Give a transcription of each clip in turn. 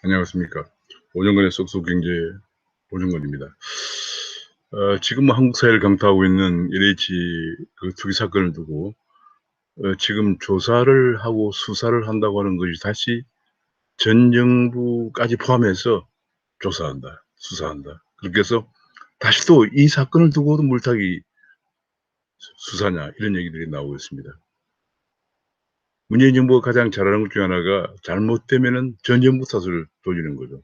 안녕하십니까. 오정근의 쏙쏙경제 오정근입니다. 지금 뭐 한국 사회를 강타하고 있는 LH 그 투기 사건을 두고 지금 조사를 하고 수사를 한다고 하는 것이 다시 전 정부까지 포함해서 조사한다, 수사한다. 그렇게 해서 다시 또 이 사건을 두고도 물타기 수사냐 이런 얘기들이 나오고 있습니다. 문재인 정부가 가장 잘하는 것 중에 하나가 잘못되면은 전 정부 탓을 돌리는 거죠.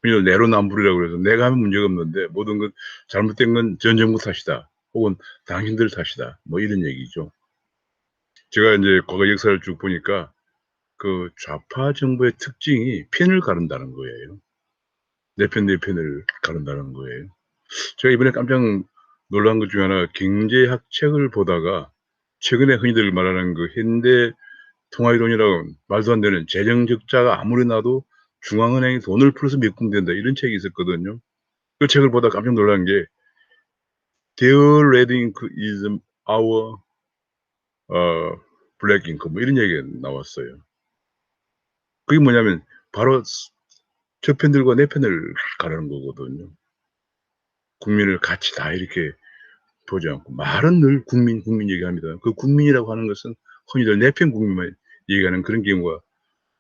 그냥 내로남불이라고 해서 내가 하면 문제가 없는데 모든 건 잘못된 건 전 정부 탓이다. 혹은 당신들 탓이다. 뭐 이런 얘기죠. 제가 이제 과거 역사를 쭉 보니까 그 좌파 정부의 특징이 편을 가른다는 거예요. 내 편, 내 편을 가른다는 거예요. 제가 이번에 깜짝 놀란 것 중에 하나 경제학 책을 보다가 최근에 흔히들 말하는 그 현대 통화이론이라고 말도 안 되는 재정 적자가 아무리 나도 중앙은행이 돈을 풀어서 메꿈된다 이런 책이 있었거든요. 그 책을 보다 깜짝 놀란 게 Their red ink is our black ink 뭐 이런 얘기가 나왔어요. 그게 뭐냐면 바로 저 편들과 내 편을 가르는 거거든요. 국민을 같이 다 이렇게 보지 않고 말은 늘 국민, 국민 얘기합니다. 그 국민이라고 하는 것은 흔히들 내 편 국민만 얘기하는 그런 경우가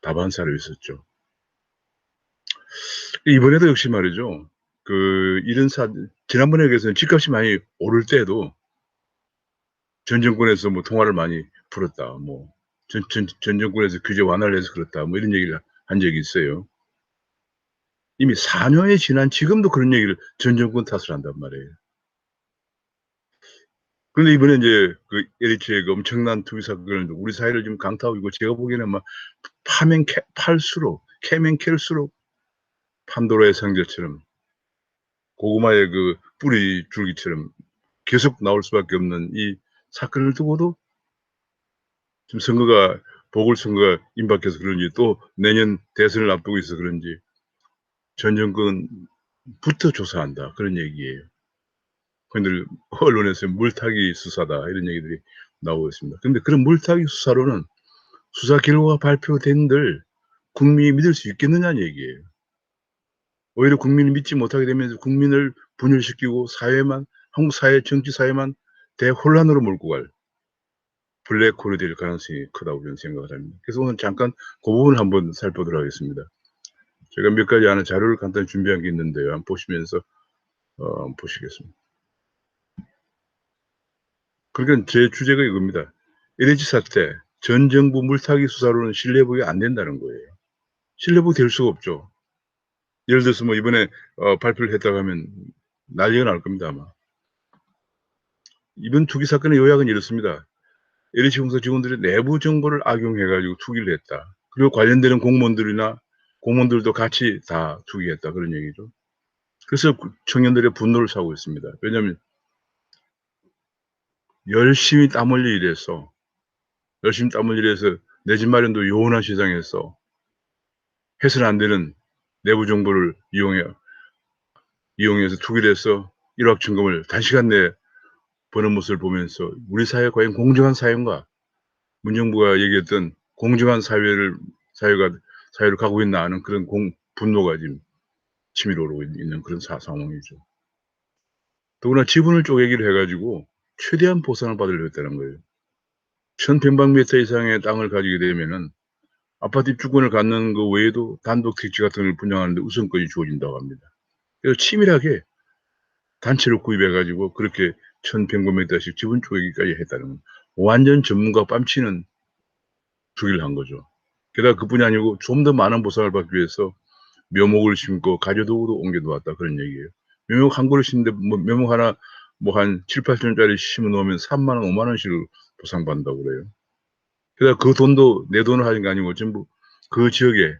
다반사로 있었죠. 이번에도 역시 말이죠. 그 이런 지난번에 비해서는 집값이 많이 오를 때도 전 정권에서 뭐 통화를 많이 풀었다. 뭐 전 정권에서 규제 완화를 해서 그렇다. 뭐 이런 얘기를 한 적이 있어요. 이미 4년이 지난 지금도 그런 얘기를 전 정권 탓을 한단 말이에요. 그런데 이번에 인제 그 LH의 그 엄청난 투기 사건을 우리 사회를 지금 강타하고 있고 제가 보기에는 막 파면 팔수록 캐면 캘수록 판도라의 상자처럼 고구마의 그 뿌리 줄기처럼 계속 나올 수밖에 없는 이 사건을 두고도 지금 선거가 보궐선거가 임박해서 그런지 또 내년 대선을 앞두고 있어서 그런지 전 정권부터 조사한다 그런 얘기예요. 흔히들 언론에서 물타기 수사다 이런 얘기들이 나오고 있습니다. 근데 그런 물타기 수사로는 수사 결과가 발표된들 국민이 믿을 수 있겠느냐는 얘기예요. 오히려 국민이 믿지 못하게 되면서 국민을 분열시키고 사회만 한국 사회 정치 사회만 대혼란으로 몰고 갈 블랙홀이 될 가능성이 크다고 저는 생각을 합니다. 그래서 오늘 잠깐 그 부분을 한번 살펴보도록 하겠습니다. 제가 몇 가지 하나 자료를 간단히 준비한 게 있는데요. 한번 보시면서 보시겠습니다. 그러니까 제 주제가 이겁니다. LH 사태 전 정부 물타기 수사로는 신뢰부여가 안 된다는 거예요. 신뢰부 될 수가 없죠. 예를 들어서 뭐 이번에 발표를 했다고 하면 난리가 날 겁니다 아마. 이번 투기 사건의 요약은 이렇습니다. LH 공사 직원들이 내부 정보를 악용해 가지고 투기를 했다. 그리고 관련되는 공무원들도 같이 다 투기했다 그런 얘기죠. 그래서 청년들의 분노를 사고 있습니다. 왜냐하면 열심히 땀 흘려 일해서 열심히 땀 흘려 일해서 내 집 마련도 요원한 시장에서 해서는 안 되는 내부 정보를 이용해서 투기를 해서 일확천금을 단시간 내에 버는 모습을 보면서 '우리 사회가 과연 공정한 사회인가?' 문정부가 얘기했던 '공정한 사회로 가고 있나.' 하는 그런 분노가 지금 치밀어 오르고 있는 그런 상황이죠. 더구나 지분을 쪼개기를 해 가지고 최대한 보상을 받으려고 했다는 거예요. 1,000 이상의 땅을 가지게 되면은 아파트 입주권을 갖는 거 외에도 단독 택지 같은 걸 분양하는 데 우선권이 주어진다고 합니다. 그래서 치밀하게 단체로 구입해 가지고 그렇게 1,100씩 지분 쪼개기까지 했다는 겁니다. 완전 전문가 뺨치는 투기를 한 거죠. 게다가 그뿐이 아니고 좀 더 많은 보상을 받기 위해서 묘목을 심고 가져두고도 옮겨 놓았다 그런 얘기예요. 묘목 한 그루 심는데 뭐 묘목 하나 뭐 한 7-8 천원짜리 심어 놓으면 3만 원, 5만 원씩을 보상받는다고 그래요. 게다가 그 돈도 내 돈으로 하는 게 아니고 전부 그 지역에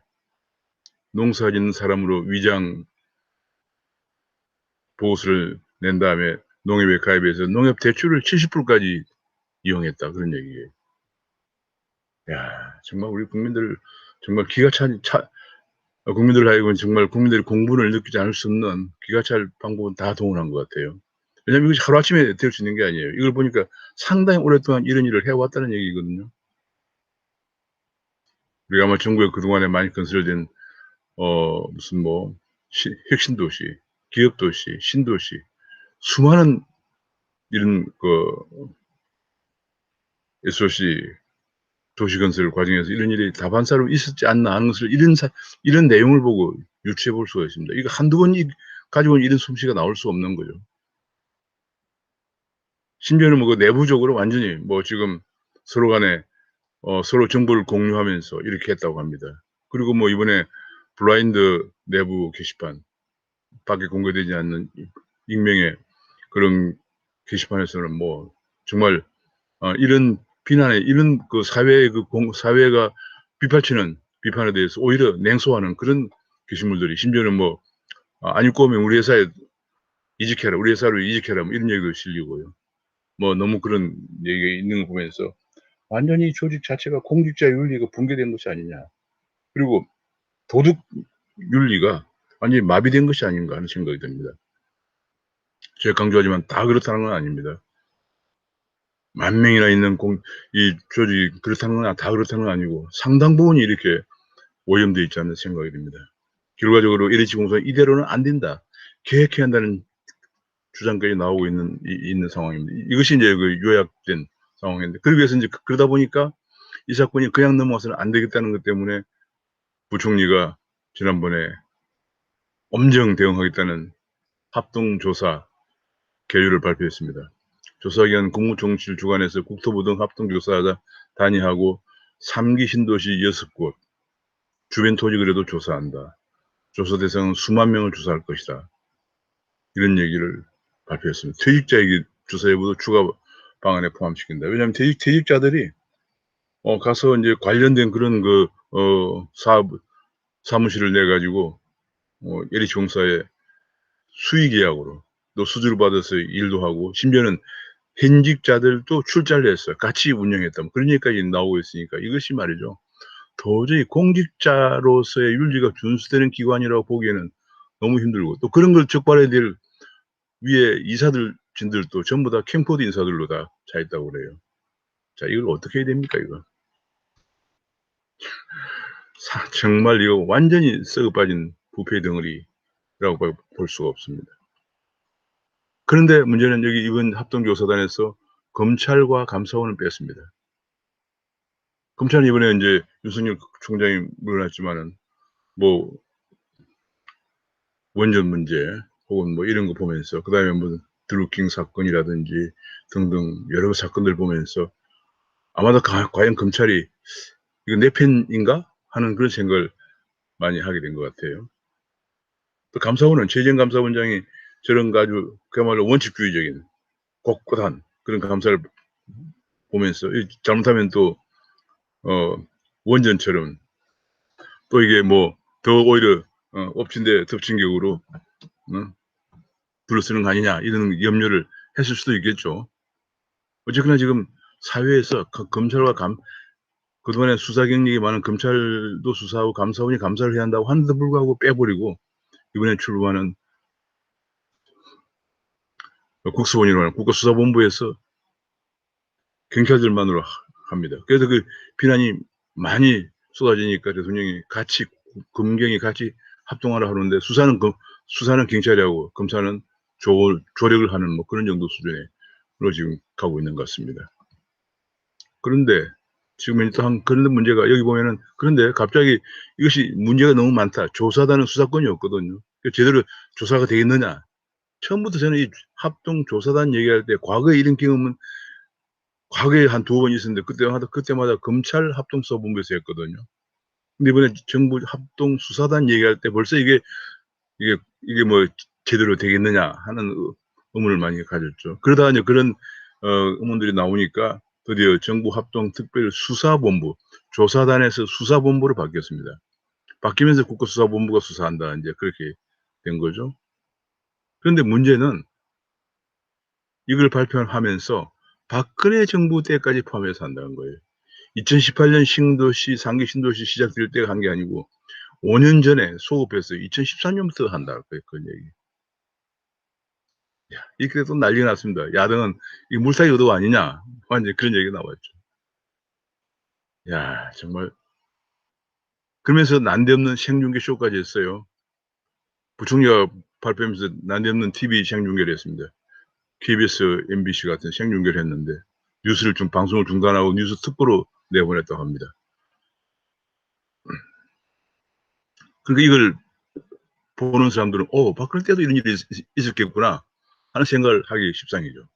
농사 짓는 사람으로 위장 보호서를 낸 다음에 농협에 가입해서 농협 대출을 70% 까지 이용했다 그런 얘기예요. 야 정말 우리 국민들 정말 기가 찬 국민들 하여금 정말 국민들이 공분을 느끼지 않을 수 없는 기가 찰 방법은 다 동원한 것 같아요. 왜냐하면 이것이 하루아침에 될 수 있는 게 아니에요. 이걸 보니까 상당히 오랫동안 이런 일을 해 왔다는 얘기거든요. 우리가 아마 정부에 그동안에 많이 건설된 무슨 뭐 혁신도시, 기업도시, 신도시 수많은 이런 SOC 도시건설 과정에서 이런 일이 다반사로 있었지 않나 하는 것을 이런 내용을 보고 유추해 볼 수가 있습니다. 이거 한두 번 가지고는 이런 솜씨가 나올 수 없는 거죠. 심지어는 뭐 그 내부적으로 완전히 뭐 지금 서로 간에 서로 정보를 공유하면서 이렇게 했다고 합니다. 그리고 뭐 이번에 블라인드 내부 게시판 밖에 공개되지 않는 익명의 그런 게시판에서는 뭐 정말 이런 비난에 이런 그 사회의 사회가 비판에 대해서 오히려 냉소하는 그런 게시물들이 심지어는 뭐 안 읽고 오면 우리 회사에 이직해라, 우리 회사로 이직해라 뭐 이런 얘기도 실리고요. 뭐 너무 그런 얘기가 있는 거 보면서 완전히 조직 자체가 공직자 윤리가 붕괴된 것이 아니냐. 그리고 도덕 윤리가 완전히 마비된 것이 아닌가 하는 생각이 듭니다. 제가 강조하지만 다 그렇다는 건 아닙니다. 만 명이나 있는 이 조직이 그렇다는 건 다 그렇다는 건 아니고 상당 부분이 이렇게 오염되어 있지 않는 생각이 듭니다. 결과적으로 LH 공사는 이대로는 안 된다. 개혁해야 한다는 주장까지 나오고 있는 상황입니다. 이것이 이제 그 요약된 상황인데, 그러기 위해서 이제 그러다 보니까 이 사건이 그냥 넘어가서는 안 되겠다는 것 때문에 부총리가 지난번에 엄정 대응하겠다는 합동조사 계율을 발표했습니다. 조사기관 국무총실 주관해서 국토부 등 합동조사자 단위하고 3기 신도시 6곳, 주변 토지거래도 조사한다. 조사 대상은 수만 명을 조사할 것이다. 이런 얘기를 발표했습니다. 퇴직자 얘기 조사 여부도 추가 방안에 포함시킨다. 왜냐하면 퇴직자들이 가서 이제 관련된 그런 사무실을 내 가지고 LH공사에 수의계약으로 또 수주를 받아서 일도 하고 심지어는 현직자들도 출자를 했어요. 같이 운영했다. 뭐 그런 얘기까지 나오고 있으니까 이것이 말이죠. 도저히 공직자로서의 윤리가 준수되는 기관이라고 보기에는 너무 힘들고 또 그런 걸 적발해야 될 위에 진들도 전부 다 캠코드 인사들로 다 차 있다고 그래요. 자, 이걸 어떻게 해야 됩니까, 이거? 정말 이거 완전히 썩어 빠진 부패 덩어리라고 볼 수가 없습니다. 그런데 문제는 여기 이번 합동조사단에서 검찰과 감사원을 뺐습니다. 검찰은 이번에 이제 윤석열 총장이 물러났지만은 뭐 원전 문제 혹은 뭐 이런 거 보면서 그다음에 뭐 드루킹 사건이라든지 등등 여러 사건들 보면서 아마도 과연 검찰이 이거 내 편인가 하는 그런 생각을 많이 하게 된 것 같아요. 또 감사원은 최재형 감사원장이 저런 아주 그야말로 원칙주의적인 꼿꼿한 그런 감사를 보면서 잘못하면 또 원전처럼 또 이게 뭐 더 오히려 엎친 데 덮친 격으로 둘러쓰는 거 아니냐 이런 염려를 했을 수도 있겠죠. 어쨌거나 지금 사회에서 검찰과 그동안에 수사 경력이 많은 검찰도 수사하고 감사원이 감사를 해야 한다고 하는데도 불구하고 빼버리고 이번에 출범하는 국수본이라는 국가수사본부에서 경찰들만으로 합니다. 그래서 그 비난이 많이 쏟아지니까 대통령이 같이 검경이 같이 합동하라 하는데 수사는 경찰이 하고 검사는 조력을 하는 뭐 그런 정도 수준으로 지금 가고 있는 것 같습니다. 그런데 지금 또 그런 문제가 여기 보면은 그런데 갑자기 이것이 문제가 너무 많다. 조사단은 수사권이 없거든요. 제대로 조사가 되겠느냐. 처음부터 저는 이 합동조사단 얘기할 때 과거에 이런 경험은 과거에 한 2번 있었는데 그때마다 검찰 합동수사본부에서 했거든요. 근데 이번에 정부 합동수사단 얘기할 때 벌써 이게 뭐 제대로 되겠느냐 하는 의문을 많이 가졌죠. 그러다가 이제 그런 의문들이 나오니까 드디어 정부 합동특별수사본부, 조사단에서 수사본부로 바뀌었습니다. 바뀌면서 국가수사본부가 수사한다 이제 그렇게 된 거죠. 그런데 문제는 이걸 발표하면서 박근혜 정부 때까지 포함해서 한다는 거예요. 2018년 상기 신도시 시작될 때 한 게 아니고 5년 전에 소급해서 2013년부터 한다 그런 얘기. 이렇게 또 난리가 났습니다. 야당은 이 물타기 의도 아니냐 완전 그런 얘기가 나왔죠. 야 정말 그러면서 난데없는 생중계 쇼까지 했어요. 부총리가 발표하면서 난데없는 TV 생중계를 했습니다. KBS, MBC 같은 생중계를 했는데 뉴스를 좀 방송을 중단하고 뉴스 특보로 내보냈다고 합니다. 그러니까 이걸 보는 사람들은 박근혜 때도 이런 일이 있었겠구나 하는 생각을 하기 십상이죠.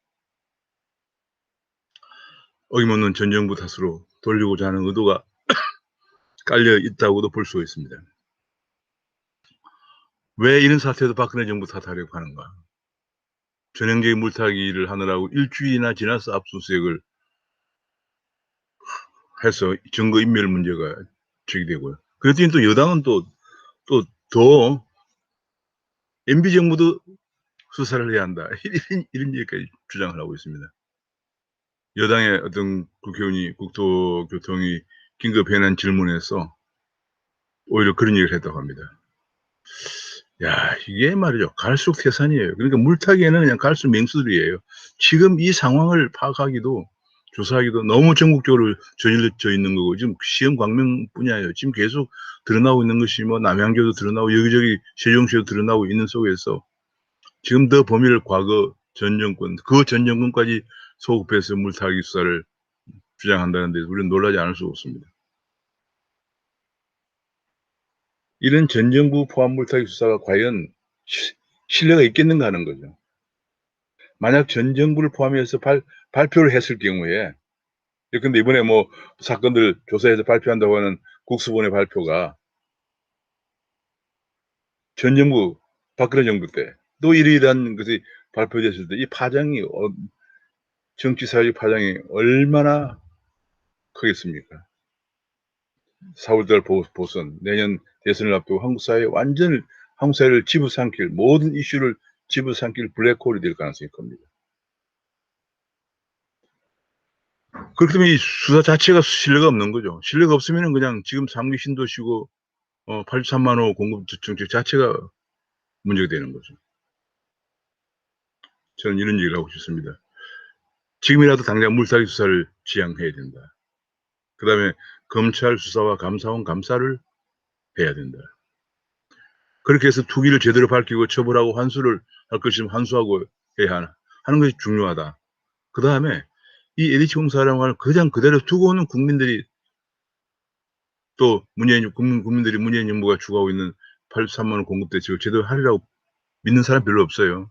어김없는 전 정부 탓으로 돌리고자 하는 의도가 깔려 있다고도 볼 수 있습니다. 왜 이런 사태도 박근혜 정부 탓하려고 하는가? 전형적인 물타기를 하느라고 일주일이나 지나서 압수수색을 해서 증거인멸 문제가 제기되고요. 그랬더니 또 여당은 또 더 MB 정부도 수사를 해야 한다. 이런 얘기까지 주장을 하고 있습니다. 여당의 어떤 국회의원이 국토교통위 긴급 현안 질문에서 오히려 그런 얘기를 했다고 합니다. 야, 이게 말이죠. 갈수록 태산이에요. 그러니까 물타기에는 그냥 갈수 맹수들이에요. 지금 이 상황을 파악하기도 조사하기도 너무 전국적으로 저질러져 있는 거고 지금 시험 광명뿐이에요. 지금 계속 드러나고 있는 것이 뭐 남양주도 드러나고 여기저기 세종시도 드러나고 있는 속에서 지금 더 범위를 과거 전 정권, 그 전 정권까지 소급해서 물타기 수사를 주장한다는 데 우리는 놀라지 않을 수가 없습니다. 이런 전 정부 포함 물타기 수사가 과연 신뢰가 있겠는가 하는 거죠. 만약 전 정부를 포함해서 발표를 했을 경우에 근데 이번에 뭐 사건들 조사해서 발표한다고 하는 국수본의 발표가 전 정부 박근혜 정부 때 또 이러이러한 것이 발표됐을 때 이 파장이 정치 사회적 파장이 얼마나 크겠습니까? 4월달 보선 내년 대선을 앞두고 한국 사회를 집어삼킬 모든 이슈를 집어삼킬 블랙홀이 될 가능성이 큽니다. 그렇기 때문에 이 수사 자체가 신뢰가 없는 거죠. 신뢰가 없으면은 그냥 지금 3기 신도시고 83만 호 공급 정책 자체가 문제가 되는 거죠. 저는 이런 얘기를 하고 싶습니다. 지금이라도 당장 물타기 수사를 지향해야 된다. 그다음에 검찰 수사와 감사원 감사를 해야 된다. 그렇게 해서 투기를 제대로 밝히고 처벌하고 환수를 할 것이면 환수하고 해야 하는 것이 중요하다. 그다음에 이 LH 공사랑을 그냥 그대로 두고는 국민들이 또 국민들이 문재인 정부가 주고하고 있는 83만 원 공급 대책을 제대로 하리라고 믿는 사람 별로 없어요.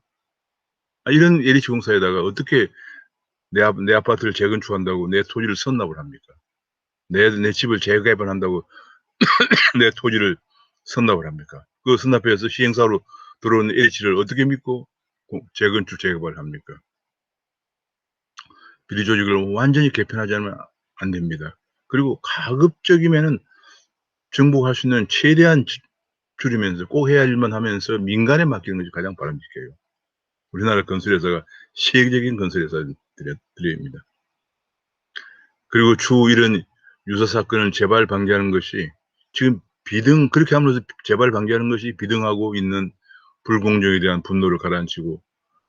이런 LH 공사에다가 어떻게 내 아파트를 재건축한다고 내 토지를 선납을 합니까? 내 집을 재개발한다고 내 토지를 선납을 합니까? 그 선납해서 시행사로 들어오는 LH를 어떻게 믿고 재건축 재개발을 합니까? 비리 조직을 완전히 개편하지 않으면 안 됩니다. 그리고 가급적이면은 정부가 할 수 있는 최대한 줄이면서 꼭 해야 할 일만 하면서 민간에 맡기는 것이 가장 바람직해요. 우리나라 건설회사가 세계적인 건설회사들입니다. 그리고 추후 이런 유사 사건을 재발 방지하는 것이 지금 그렇게 함으로써 재발 방지하는 것이 비등하고 있는 불공정에 대한 분노를 가라앉히고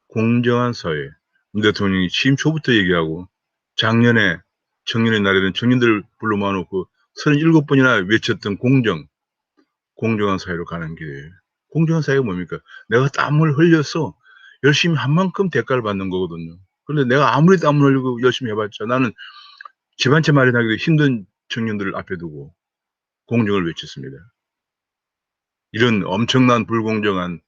공정한 사회, 문 대통령이 취임 초부터 얘기하고 작년에 청년의 날에는 청년들을 불러 모아놓고 37번이나 외쳤던 공정한 사회로 가는 길이에요. 공정한 사회가 뭡니까? 내가 땀을 흘려서 열심히 한 만큼 대가를 받는 거거든요. 그런데 내가 아무리 땀을 흘리고 열심히 해봤자 나는 집 한 채 마련하기도 힘든 청년들을 앞에 두고 공정을 외쳤습니다. 이런 엄청난 불공정한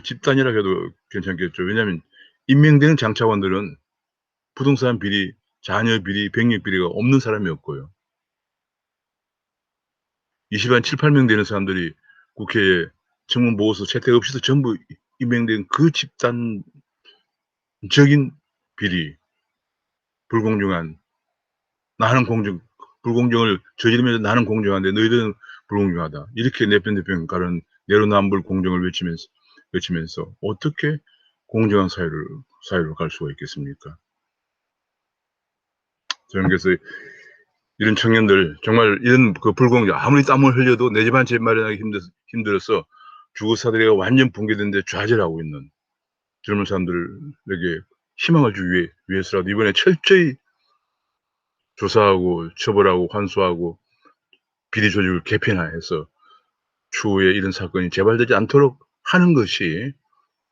집단이라 해도 괜찮겠죠. 왜냐하면 임명되는 장차관들은 부동산 비리, 자녀 비리, 병력 비리가 없는 사람이 없고요. 20한 7, 8명 되는 사람들이 국회에 청문 보고서 채택 없이도 전부 임명된 그 집단적인 비리, 불공정한 불공정을 저지르면서 나는 공정한데 너희들은 불공정하다. 이렇게 내편대평가는 내로남불 공정을 외치면서 어떻게 공정한 사회로 갈 수가 있겠습니까? 저는 그래서 이런 청년들 정말 이런 그 불공정 아무리 땀을 흘려도 내 집 한 채 마련하기 힘들어서 주거사들이 완전 붕괴된데 좌절하고 있는 젊은 사람들에게 희망을 주기 위해서라도 이번에 철저히 조사하고 처벌하고 환수하고 비리 조직을 개편해서 추후에 이런 사건이 재발되지 않도록 하는 것이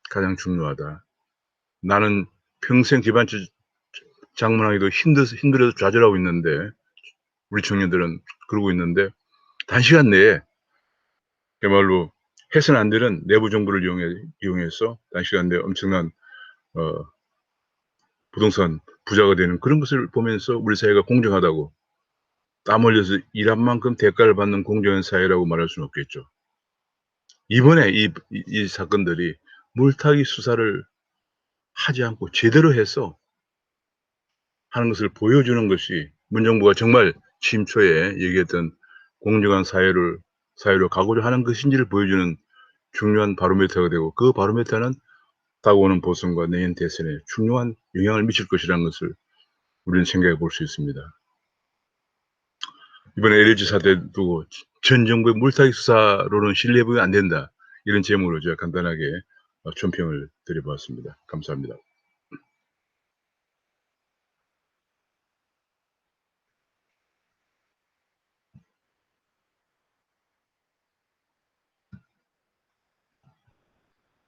가장 중요하다. 나는 평생 기반치 장문하기도 힘들어서 좌절하고 있는데, 우리 청년들은 그러고 있는데, 단시간 내에 그야말로 해서는 안 되는 내부 정보를 이용해서 단시간 내에 엄청난 부동산 부자가 되는 그런 것을 보면서 우리 사회가 공정하다고, 땀 흘려서 일한 만큼 대가를 받는 공정한 사회라고 말할 수는 없겠죠. 이번에 이 사건들이 물타기 수사를 하지 않고 제대로 해서 하는 것을 보여주는 것이 문정부가 정말 취임 초에 얘기했던 공정한 사회로 가고자 하는 것인지를 보여주는 중요한 바로미터가 되고, 그 바로미터는 다가오는 보선과 내년 대선에 중요한 영향을 미칠 것이라는 것을 우리는 생각해 볼 수 있습니다. 이번에 LH 사태 두고 전 정부의 물타기 수사로는 신뢰해보면 안 된다, 이런 제목으로 제가 간단하게 촌평을 드려보았습니다. 감사합니다.